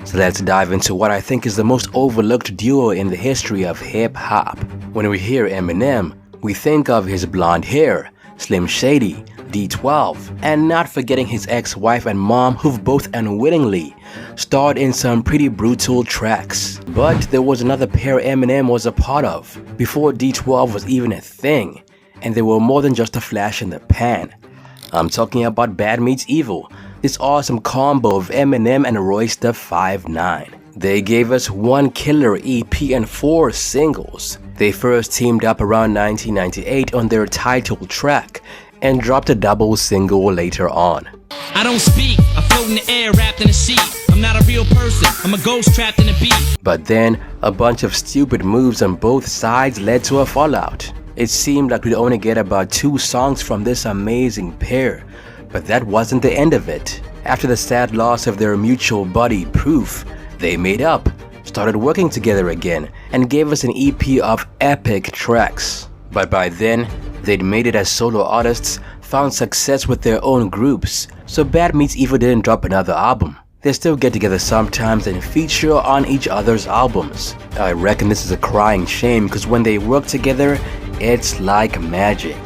So let's dive into what I think is the most overlooked duo in the history of hip-hop. When we hear Eminem, we think of his blonde hair, Slim Shady, D12, and not forgetting his ex-wife and mom who've both unwittingly starred in some pretty brutal tracks. But there was another pair Eminem was a part of before D12 was even a thing, and they were more than just a flash in the pan. I'm talking about Bad Meets Evil, this awesome combo of Eminem and Royce the 5'9". They gave us one killer EP and 4 singles. They first teamed up around 1998 on their title track and dropped a double single later on. I don't speak, I float in the air wrapped in a sheet. I'm not a real person, I'm a ghost trapped in a beat. But then, a bunch of stupid moves on both sides led to a fallout. It seemed like we'd only get about 2 songs from this amazing pair, but that wasn't the end of it. After the sad loss of their mutual buddy Proof, they made up, started working together again, and gave us an EP of epic tracks. But by then, they'd made it as solo artists, found success with their own groups, so Bad Meets Evil didn't drop another album. They still get together sometimes and feature on each other's albums. I reckon this is a crying shame because when they work together, it's like magic.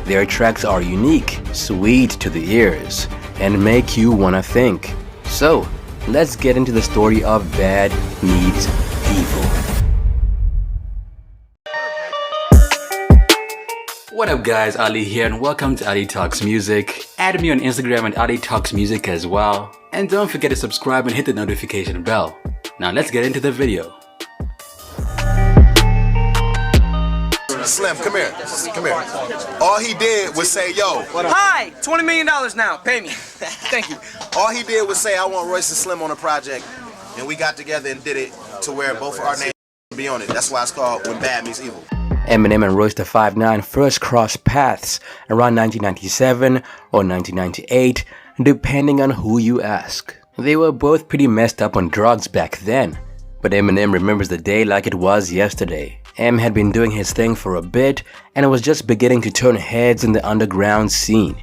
Their tracks are unique, sweet to the ears, and make you wanna think. So, let's get into the story of Bad Meets Evil. What up guys, Ali here and welcome to Ali Talks Music. Add me on Instagram and Ali Talks Music as well. And don't forget to subscribe and hit the notification bell. Now let's get into the video. Slim, come here. Come here. All he did was say, yo. Hi, $20 million now. Pay me. Thank you. All he did was say, I want Royce and Slim on a project. And we got together and did it to where both of our names be on it. That's why it's called When Bad Meets Evil. Eminem and Royce the 5'9" first crossed paths around 1997 or 1998, depending on who you ask. They were both pretty messed up on drugs back then, but Eminem remembers the day like it was yesterday. M had been doing his thing for a bit and was just beginning to turn heads in the underground scene.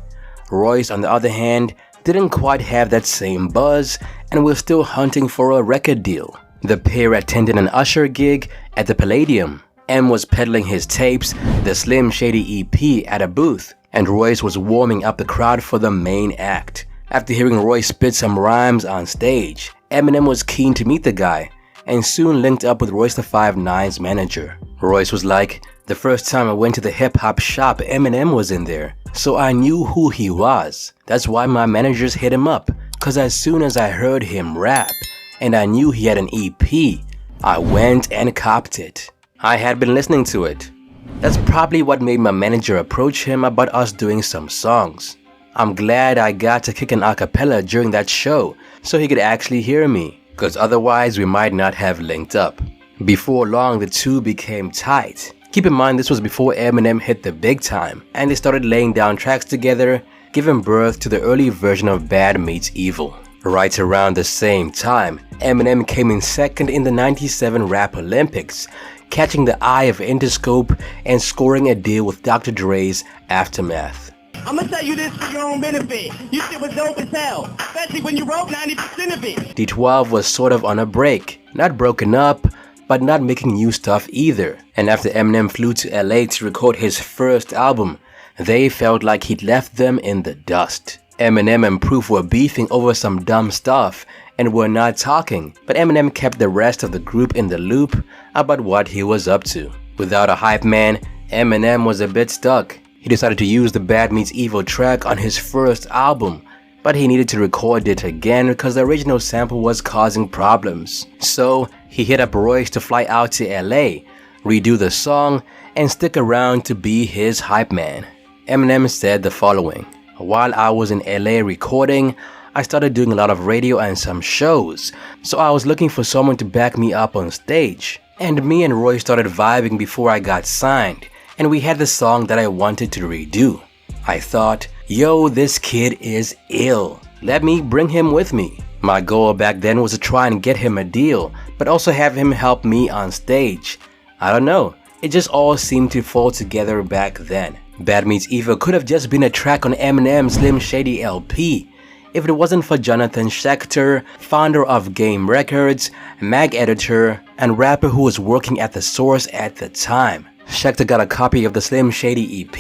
Royce, on the other hand, didn't quite have that same buzz and was still hunting for a record deal. The pair attended an Usher gig at the Palladium. M was peddling his tapes, the Slim Shady EP, at a booth, and Royce was warming up the crowd for the main act. After hearing Royce spit some rhymes on stage, Eminem was keen to meet the guy, and soon linked up with Royce the 5'9's manager. Royce was like, the first time I went to the hip-hop shop, Eminem was in there, so I knew who he was. That's why my managers hit him up, cause as soon as I heard him rap, and I knew he had an EP, I went and copped it. I had been listening to it. That's probably what made my manager approach him about us doing some songs. I'm glad I got to kick an acapella during that show, so he could actually hear me, cause otherwise we might not have linked up. Before long, the two became tight. Keep in mind this was before Eminem hit the big time, and they started laying down tracks together, giving birth to the early version of Bad Meets Evil. Right around the same time, Eminem came in second in the '97 Rap Olympics, catching the eye of Interscope and scoring a deal with Dr. Dre's Aftermath. I'ma tell you this for your own benefit. You shit was dope as hell, especially when you wrote 90% of it. D12 was sort of on a break, not broken up, but not making new stuff either. And after Eminem flew to LA to record his first album, they felt like he'd left them in the dust. Eminem and Proof were beefing over some dumb stuff and were not talking, but Eminem kept the rest of the group in the loop about what he was up to. Without a hype man, Eminem was a bit stuck. He decided to use the Bad Meets Evil track on his first album, but he needed to record it again because the original sample was causing problems. So he hit up Royce to fly out to LA, redo the song, and stick around to be his hype man. Eminem said the following: "While I was in LA recording, I started doing a lot of radio and some shows, so I was looking for someone to back me up on stage. And me and Roy started vibing before I got signed, and we had the song that I wanted to redo. I thought, yo, this kid is ill. Let me bring him with me. My goal back then was to try and get him a deal, but also have him help me on stage. I don't know, it just all seemed to fall together back then. Bad Meets Evil could have just been a track on Eminem's Slim Shady LP. if it wasn't for Jonathan Schechter, founder of Game Records, mag editor, and rapper who was working at the Source at the time. Schechter got a copy of the Slim Shady EP,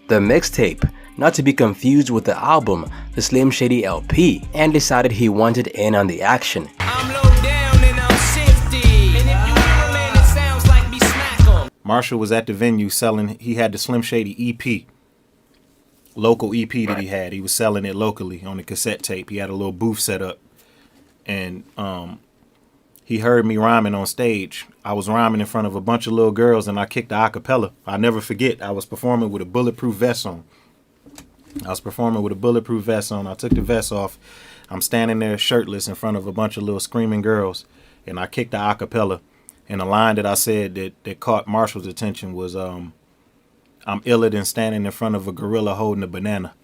the mixtape, not to be confused with the album, the Slim Shady LP, and decided he wanted in on the action. I'm low down and I'm shifty. And if you hear a man that sounds like me, smack him. Marshall was at the venue selling, he had the Slim Shady EP, local EP that he had. He was selling it locally on the cassette tape. He had a little booth set up, and he heard me rhyming on stage. I was rhyming in front of a bunch of little girls, and I kicked the acapella. I never forget, I was performing with a bulletproof vest on. I took the vest off. I'm standing there shirtless in front of a bunch of little screaming girls, and I kicked the acapella. And the line that I said that caught Marshall's attention was, I'm iller than standing in front of a gorilla holding a banana.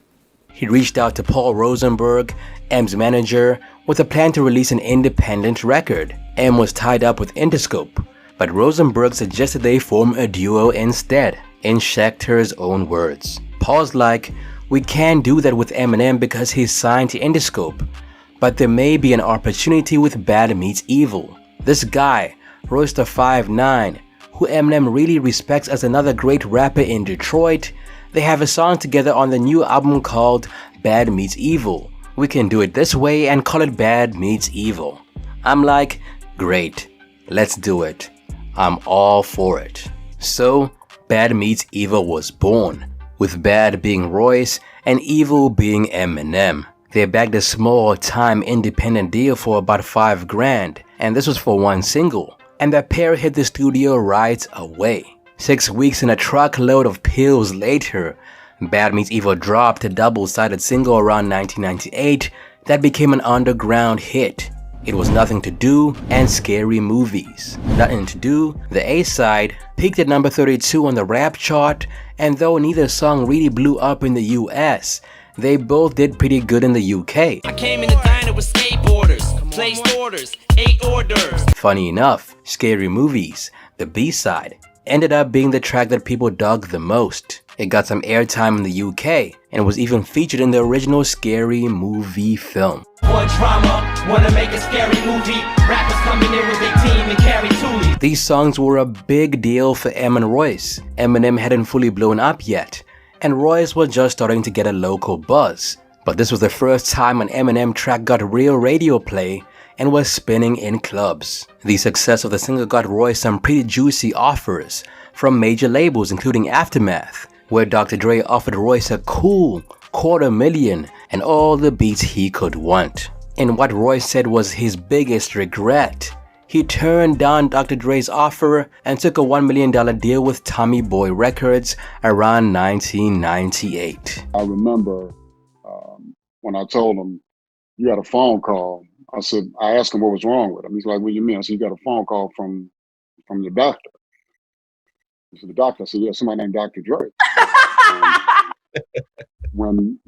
He reached out to Paul Rosenberg, M's manager, with a plan to release an independent record. M was tied up with Interscope, but Rosenberg suggested they form a duo instead, in Schechter's own words. Paul's like, "We can't do that with Eminem because he's signed to Interscope, but there may be an opportunity with Bad Meets Evil. This guy, Royce the 5'9", who Eminem really respects as another great rapper in Detroit, they have a song together on the new album called Bad Meets Evil. We can do it this way and call it Bad Meets Evil." I'm like, great, let's do it. I'm all for it. So, Bad Meets Evil was born, with Bad being Royce and Evil being Eminem. They bagged a small-time independent deal for about $5 grand, and this was for one single. And the pair hit the studio right away. 6 weeks and a truckload of pills later, Bad Meets Evil dropped a double-sided single around 1998 that became an underground hit. It was Nothing to Do and Scary Movies. Nothing to Do, the A-side, peaked at number 32 on the rap chart, and though neither song really blew up in the US, they both did pretty good in the UK. I came in the diner with skateboarders, placed orders, ate orders. Funny enough, Scary Movies, the B-side, ended up being the track that people dug the most. It got some airtime in the UK and was even featured in the original Scary Movie film. One drama, wanna make a scary movie. Rappers coming in with their team and carry Thule. These songs were a big deal for M and Royce. Eminem hadn't fully blown up yet, and Royce was just starting to get a local buzz. But this was the first time an Eminem track got real radio play and was spinning in clubs. The success of the single got Royce some pretty juicy offers from major labels including Aftermath, where Dr. Dre offered Royce a cool $250,000 and all the beats he could want. And what Royce said was his biggest regret. He turned down Dr. Dre's offer and took a $1 million deal with Tommy Boy Records around 1998. I remember when I told him, "You got a phone call." I asked him what was wrong with him. He's like, "What do you mean?" I said, "You got a phone call from your doctor." He said, "The doctor?" I said, "Yeah, somebody named Dr. Dre." When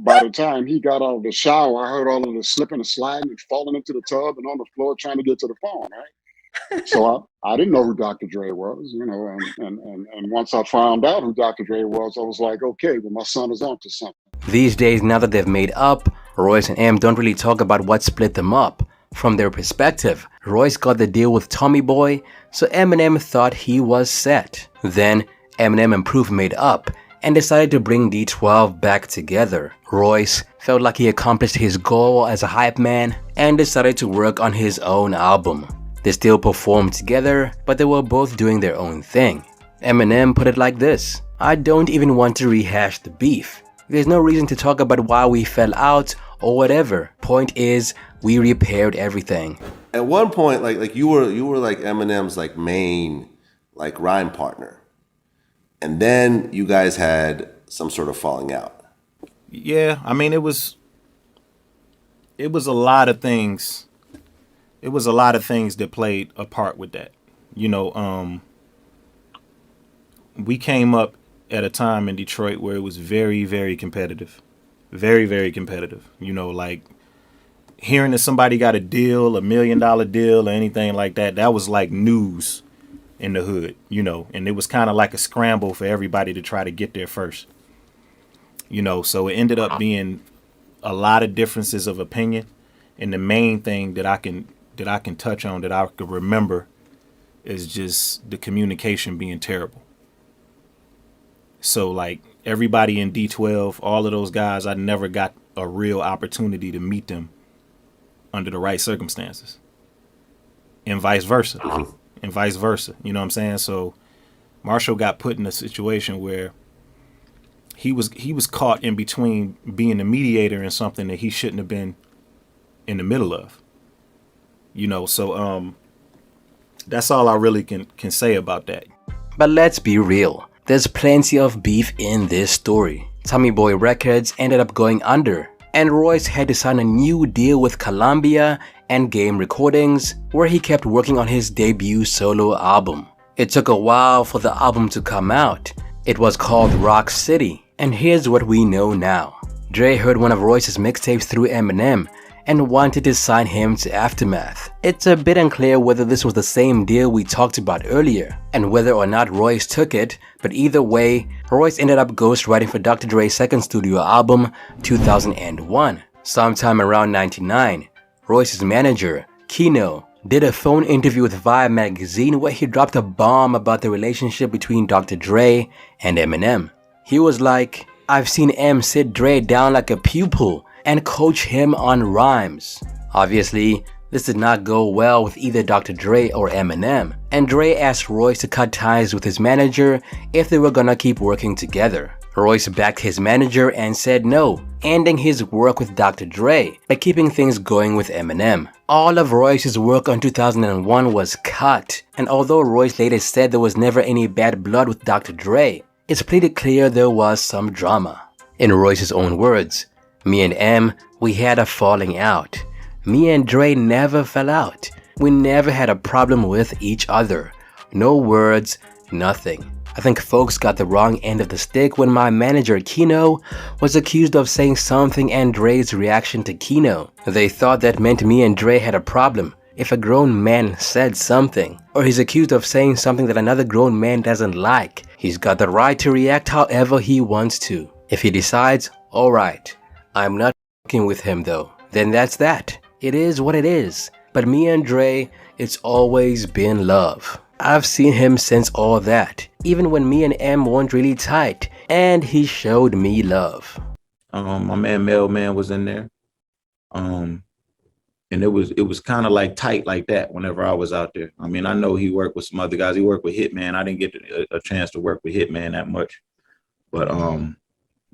by the time he got out of the shower, I heard all of the slipping and sliding and falling into the tub and on the floor trying to get to the phone, right? So I didn't know who Dr. Dre was, and once I found out who Dr. Dre was, I was like, okay, well, my son is onto something. These days, now that they've made up, Royce and M don't really talk about what split them up. From their perspective, Royce got the deal with Tommy Boy, so Eminem thought he was set. Then, Eminem and Proof made up and decided to bring D12 back together. Royce felt like he accomplished his goal as a hype man and decided to work on his own album. They still performed together, but they were both doing their own thing. Eminem put it like this: "I don't even want to rehash the beef. There's no reason to talk about why we fell out or whatever. Point is, we repaired everything." At one point, like you were like Eminem's like main like rhyme partner. And then you guys had some sort of falling out. Yeah, I mean, it was a lot of things. It was a lot of things that played a part with that. We came up at a time in Detroit where it was very, very competitive. Very, very competitive. Like hearing that somebody got a deal, $1 million deal or anything like that, that was like news in the hood, and it was kind of like a scramble for everybody to try to get there first. So it ended up being a lot of differences of opinion, and the main thing that I can touch on, that I could remember, is just the communication being terrible. So like everybody in D12, all of those guys, I never got a real opportunity to meet them under the right circumstances, and vice versa. You know what I'm saying? So Marshall got put in a situation where he was caught in between being a mediator and something that he shouldn't have been in the middle of. You know, so that's all I really can say about that. But let's be real, there's plenty of beef in this story. Tommy Boy Records ended up going under, and Royce had to sign a new deal with Columbia and Game Recordings, where he kept working on his debut solo album. It took a while for the album to come out. It was called Rock City, and here's what we know now. Dre heard one of Royce's mixtapes through Eminem and wanted to sign him to Aftermath. It's a bit unclear whether this was the same deal we talked about earlier, and whether or not Royce took it, but either way, Royce ended up ghostwriting for Dr. Dre's second studio album, 2001. Sometime around 99, Royce's manager, Kino, did a phone interview with Vibe magazine where he dropped a bomb about the relationship between Dr. Dre and Eminem. He was like, "I've seen M sit Dre down like a pupil and coach him on rhymes." Obviously, this did not go well with either Dr. Dre or Eminem, and Dre asked Royce to cut ties with his manager if they were gonna keep working together. Royce backed his manager and said no, ending his work with Dr. Dre, but keeping things going with Eminem. All of Royce's work on 2001 was cut, and although Royce later said there was never any bad blood with Dr. Dre, it's pretty clear there was some drama. In Royce's own words, "Me and M, we had a falling out. Me and Dre never fell out. We never had a problem with each other. No words, nothing. I think folks got the wrong end of the stick when my manager Kino was accused of saying something and Dre's reaction to Kino. They thought that meant me and Dre had a problem. If a grown man said something, or he's accused of saying something that another grown man doesn't like, he's got the right to react however he wants to. If he decides, alright, I'm not fucking with him though, then that's that. It is what it is. But me and Dre, it's always been love. I've seen him since all that, even when me and M weren't really tight, and he showed me love." My man Mailman was in there. And it was kind of like tight like that whenever I was out there. I mean, I know he worked with some other guys. He worked with Hitman. I didn't get a chance to work with Hitman that much. But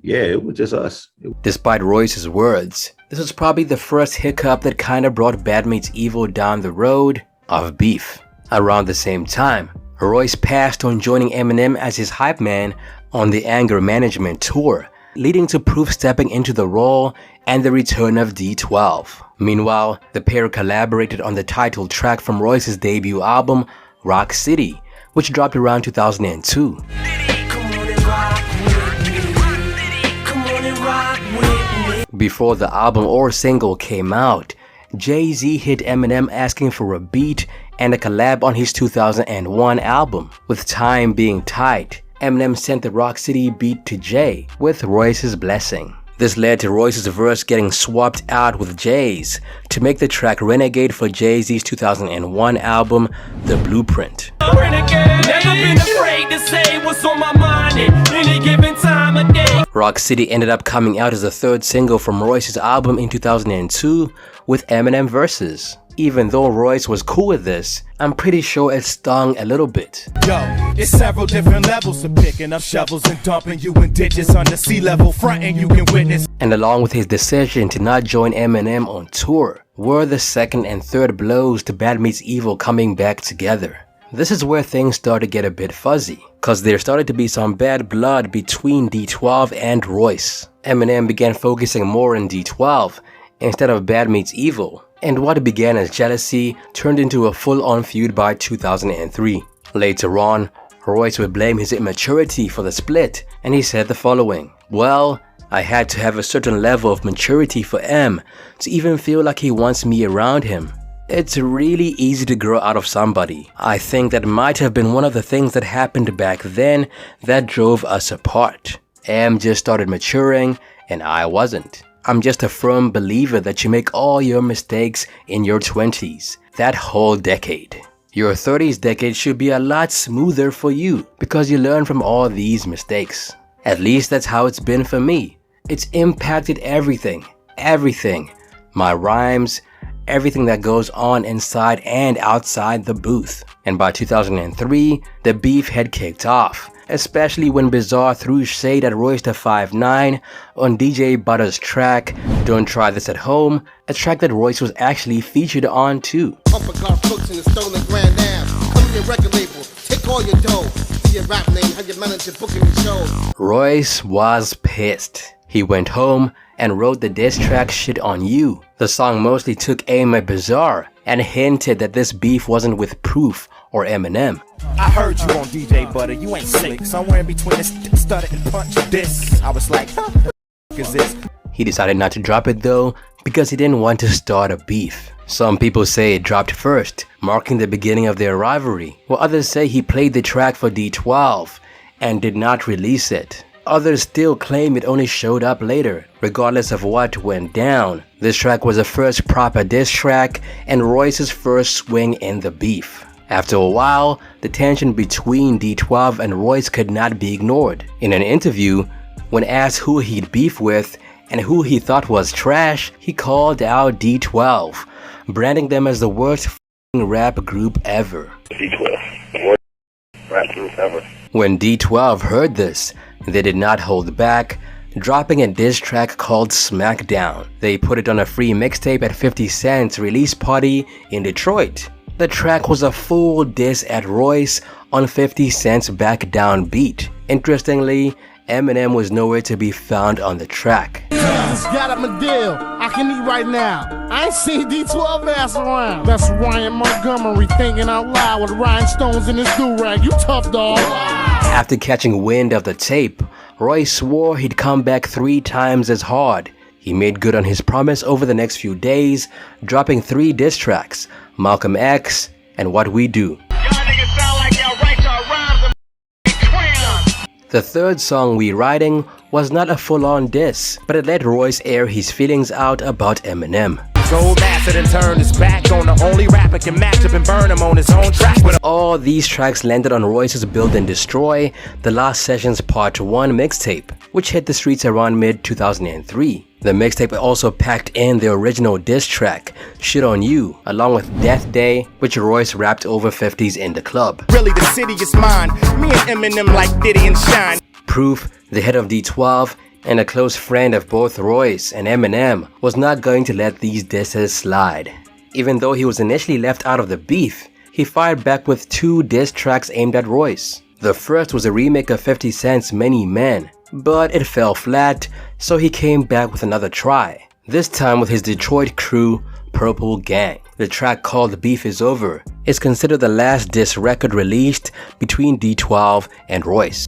yeah, it was just us. Despite Royce's words, this was probably the first hiccup that kind of brought Bad Meets Evil down the road of beef. Around the same time, Royce passed on joining Eminem as his hype man on the Anger Management Tour, leading to Proof stepping into the role and the return of D12. Meanwhile, the pair collaborated on the title track from Royce's debut album, Rock City, which dropped around 2002. Before the album or single came out, Jay-Z hit Eminem asking for a beat and a collab on his 2001 album. With time being tight, Eminem sent the Rock City beat to Jay with Royce's blessing. This led to Royce's verse getting swapped out with Jay's to make the track Renegade for Jay-Z's 2001 album, The Blueprint. Renegade, never been afraid to say what's on my mind at any given time of day. Rock City ended up coming out as the third single from Royce's album in 2002 with Eminem verses. Even though Royce was cool with this, I'm pretty sure it stung a little bit. Yo, it's several different levels of picking up shovels and dumping you in ditches under sea level, fronting you can witness. And along with his decision to not join Eminem on tour, were the second and third blows to Bad Meets Evil coming back together. This is where things started to get a bit fuzzy, cause there started to be some bad blood between D12 and Royce. Eminem began focusing more on D12 instead of Bad Meets Evil, and what began as jealousy turned into a full-on feud by 2003. Later on, Royce would blame his immaturity for the split, and he said the following: "Well, I had to have a certain level of maturity for M to even feel like he wants me around him. It's really easy to grow out of somebody. I think that might have been one of the things that happened back then that drove us apart. M just started maturing, and I wasn't. I'm just a firm believer that you make all your mistakes in your 20s, that whole decade. Your 30s decade should be a lot smoother for you because you learn from all these mistakes. At least that's how it's been for me. It's impacted everything. My rhymes, everything that goes on inside and outside the booth. And by 2003, the beef had kicked off, especially when Bizarre threw shade at Royce da 5'9" on DJ Butter's track, Don't Try This at Home, a track that Royce was actually featured on too. Royce was pissed. He went home and wrote the diss track Shit on You. The song mostly took aim at Bizarre and hinted that this beef wasn't with Proof or Eminem. I heard you on DJ Butter, you ain't slick. Somewhere in between this stutter and punch this. I was like, what the f is this? He decided not to drop it though because he didn't want to start a beef. Some people say it dropped first, marking the beginning of their rivalry, while others say he played the track for D12 and did not release it. Others still claim it only showed up later. Regardless of what went down, this track was the first proper diss track and Royce's first swing in the beef. After a while, the tension between D12 and Royce could not be ignored. In an interview, when asked who he'd beef with and who he thought was trash, he called out D12, branding them as the worst rap group ever. D12, rap group ever. When D12 heard this, they did not hold back, dropping a diss track called Smackdown. They put it on a free mixtape at 50 Cent's release party in Detroit. The track was a full diss at Royce on 50 Cent's Back Down beat. Interestingly, Eminem was nowhere to be found on the track. Just got up a deal. I can eat right now. I ain't seen D12 ass around. That's Ryan Montgomery thinking out loud with rhinestones in his do-rag. You tough, dog. After catching wind of the tape, Royce swore he'd come back 3 times as hard. He made good on his promise over the next few days, dropping 3 diss tracks, Malcolm X and What We Do. The third song, Reunited, was not a full-on diss, but it let Royce air his feelings out about Eminem. Old bastard and turned his back on the only rapper can match up and burn him on his own track. All these tracks landed on Royce's Build and Destroy, The Last Sessions Part 1 mixtape, which hit the streets around mid-2003. The mixtape also packed in the original diss track, Shit on You, along with Death Day, which Royce rapped over 50s in the club. Really the city is mine, me and Eminem like Diddy and Shine. Proof, the head of D12, and a close friend of both Royce and Eminem, was not going to let these disses slide. Even though he was initially left out of the beef, he fired back with 2 diss tracks aimed at Royce. The first was a remake of 50 Cent's Many Men, but it fell flat, so he came back with another try, this time with his Detroit crew, Purple Gang. The track called Beef Is Over is considered the last diss record released between D12 and Royce.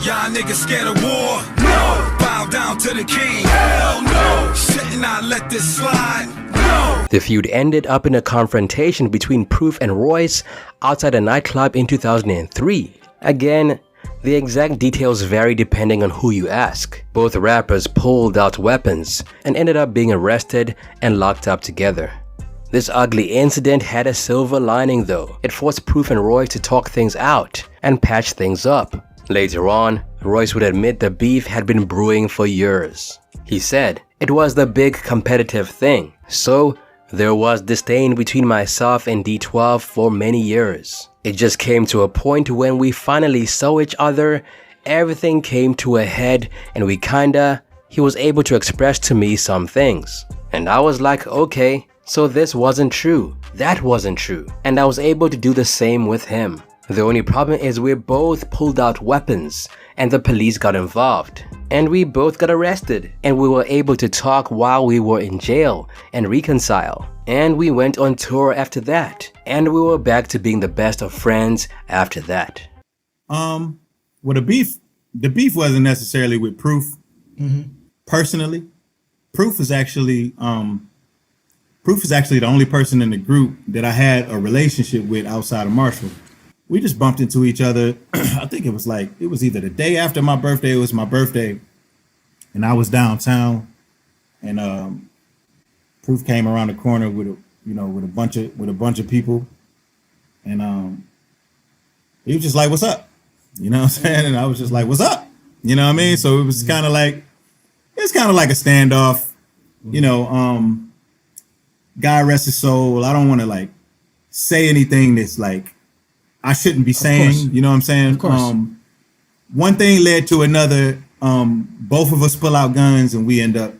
Y'all niggas scared of war? No. Bow down to the king? Hell no. Shouldn't I let this slide? No. The feud ended up in a confrontation between Proof and Royce outside a nightclub in 2003. Again, the exact details vary depending on who you ask. Both rappers pulled out weapons and ended up being arrested and locked up together. This ugly incident had a silver lining though. It forced Proof and Royce to talk things out and patch things up. Later on, Royce would admit the beef had been brewing for years. He said, "It was the big competitive thing, so there was disdain between myself and D12 for many years. It just came to a point when we finally saw each other, everything came to a head and he was able to express to me some things. And I was like, okay, so this wasn't true, that wasn't true, and I was able to do the same with him. The only problem is we both pulled out weapons and the police got involved. And we both got arrested and we were able to talk while we were in jail and reconcile. And we went on tour after that. And we were back to being the best of friends after that." Well, the beef wasn't necessarily with Proof. Personally, Proof is actually the only person in the group that I had a relationship with outside of Marshall. We just bumped into each other. I think it was either the day after my birthday, it was my birthday. and I was downtown, and Proof came around the corner with a bunch of people, and he was just like, "What's up?" You know what I'm saying? And I was just like, "What's up?" You know what I mean? So it was kind of like a standoff. You know, God rest his soul. I don't want to like say anything that's like I shouldn't be saying. You know what I'm saying? Of course. One thing led to another. Both of us pull out guns and we end up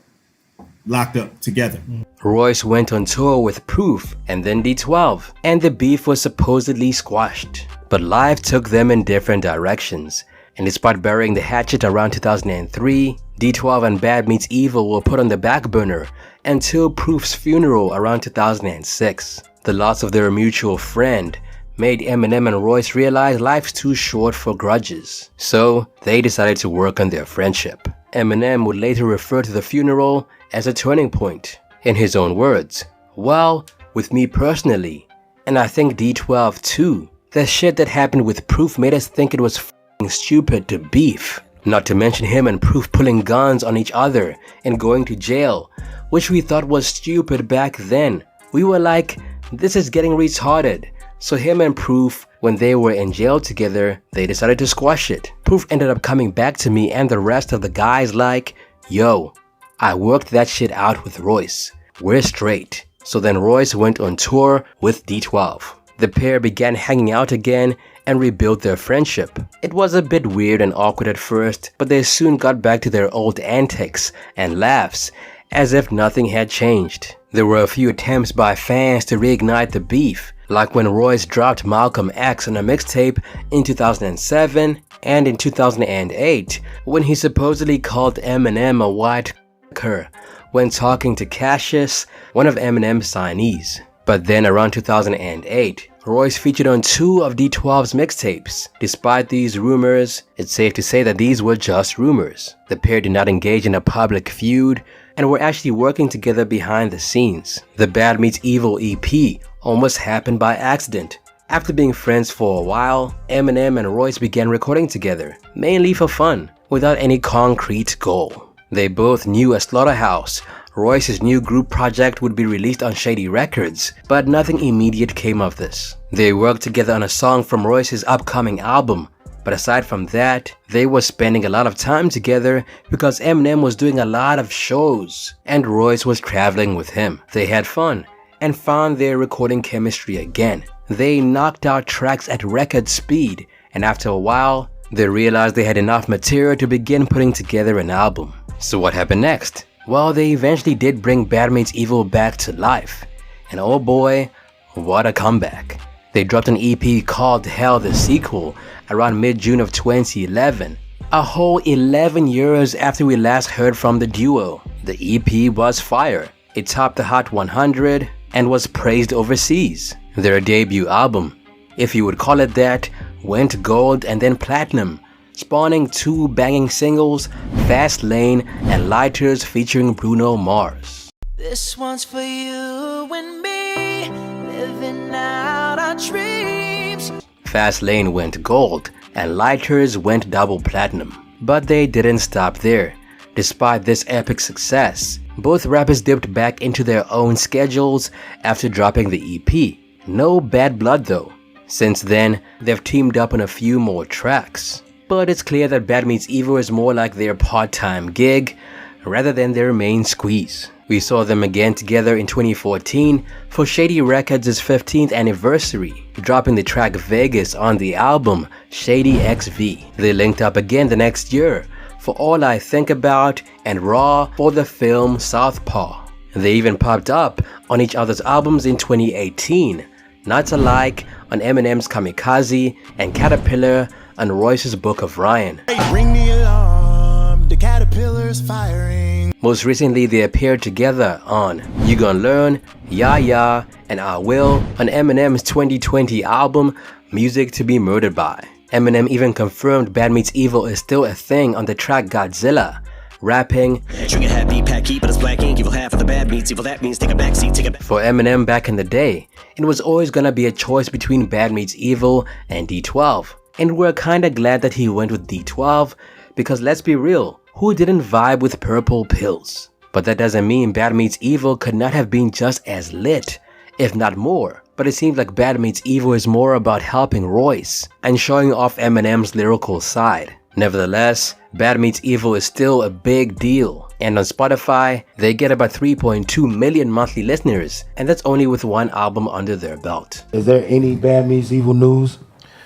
locked up together. Royce went on tour with Proof and then D12, and the beef was supposedly squashed. But life took them in different directions, and despite burying the hatchet around 2003, D12 and Bad Meets Evil were put on the back burner until Proof's funeral around 2006. The loss of their mutual friend made Eminem and Royce realize life's too short for grudges, so they decided to work on their friendship. Eminem would later refer to the funeral as a turning point. In his own words, "Well, with me personally, and I think D12 too, the shit that happened with Proof made us think it was f***ing stupid to beef. Not to mention him and Proof pulling guns on each other and going to jail, which we thought was stupid back then. We were like, this is getting retarded." So him and Proof, when they were in jail together, they decided to squash it. Proof ended up coming back to me and the rest of the guys like, "Yo, I worked that shit out with Royce. We're straight." So then Royce went on tour with D12. The pair began hanging out again and rebuilt their friendship. It was a bit weird and awkward at first, but they soon got back to their old antics and laughs as if nothing had changed. There were a few attempts by fans to reignite the beef, like when Royce dropped Malcolm X on a mixtape in 2007 and in 2008 when he supposedly called Eminem a white c***er when talking to Cassius, one of Eminem's signees. But then around 2008, Royce featured on 2 of D12's mixtapes. Despite these rumors, it's safe to say that these were just rumors. The pair did not engage in a public feud and were actually working together behind the scenes. The Bad Meets Evil EP almost happened by accident. After being friends for a while, Eminem and Royce began recording together, mainly for fun, without any concrete goal. They both knew a Slaughterhouse, Royce's new group project, would be released on Shady Records, but nothing immediate came of this. They worked together on a song from Royce's upcoming album, but aside from that, they were spending a lot of time together because Eminem was doing a lot of shows and Royce was traveling with him. They had fun and found their recording chemistry again. They knocked out tracks at record speed, and after a while, they realized they had enough material to begin putting together an album. So what happened next? Well, they eventually did bring Bad Meets Evil back to life, and oh boy, what a comeback. They dropped an EP called Hell the Sequel around mid-June of 2011, a whole 11 years after we last heard from the duo. The EP was fire. It topped the Hot 100 and was praised overseas. Their debut album, if you would call it that, went gold and then platinum, spawning 2 banging singles, Fast Lane and Lighters featuring Bruno Mars. This one's for you and me, living out our dreams. Fast Lane went gold and Lighters went double platinum. But they didn't stop there. Despite this epic success, both rappers dipped back into their own schedules after dropping the EP. No bad blood though. Since then, they've teamed up on a few more tracks. But it's clear that Bad Meets Evil is more like their part-time gig rather than their main squeeze. We saw them again together in 2014 for Shady Records' 15th anniversary, dropping the track Vegas on the album Shady XV. They linked up again the next year for All I Think About and Raw for the film Southpaw. They even popped up on each other's albums in 2018, Not Alike on Eminem's Kamikaze and Caterpillar on Royce's Book of Ryan. Ring the alarm, the caterpillar's firing. Most recently, they appeared together on You Gon' Learn, Ya Ya, and I Will on Eminem's 2020 album Music to Be Murdered By. Eminem even confirmed Bad Meets Evil is still a thing on the track Godzilla, rapping, Trigger happy, pack heat, but it's black ink. Evil half of the bad meets evil. That means take a backseat, take a back. For Eminem back in the day, it was always gonna be a choice between Bad Meets Evil and D12. And we're kinda glad that he went with D12, because let's be real, who didn't vibe with purple pills. But that doesn't mean Bad Meets Evil could not have been just as lit, if not more. But it seems like Bad Meets Evil is more about helping Royce and showing off Eminem's lyrical side. Nevertheless, Bad Meets Evil is still a big deal, and on Spotify, they get about 3.2 million monthly listeners, and that's only with one album under their belt. Is there any Bad Meets Evil news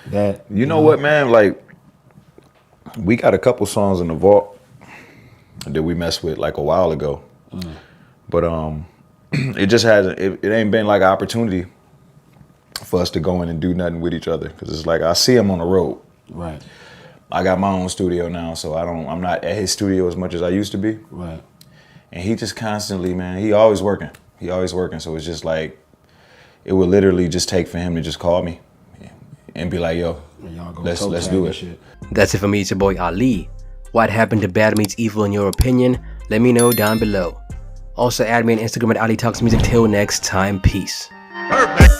that... You know what, man? Like, we got a couple songs in the vault that we messed with like a while ago. But it just hasn't, it ain't been like an opportunity for us to go in and do nothing with each other. Cause it's like, I see him on the road. Right. I got my own studio now, so I'm not at his studio as much as I used to be. Right. And he just constantly, man, he always working. So it's just like, it would literally just take for him to just call me and be like, yo, let's do it. Shit. That's it for me, it's your boy Ali. What happened to Bad Meets Evil in your opinion? Let me know down below. Also add me on Instagram at Ali Talks Music. Till next time, peace. Perfect.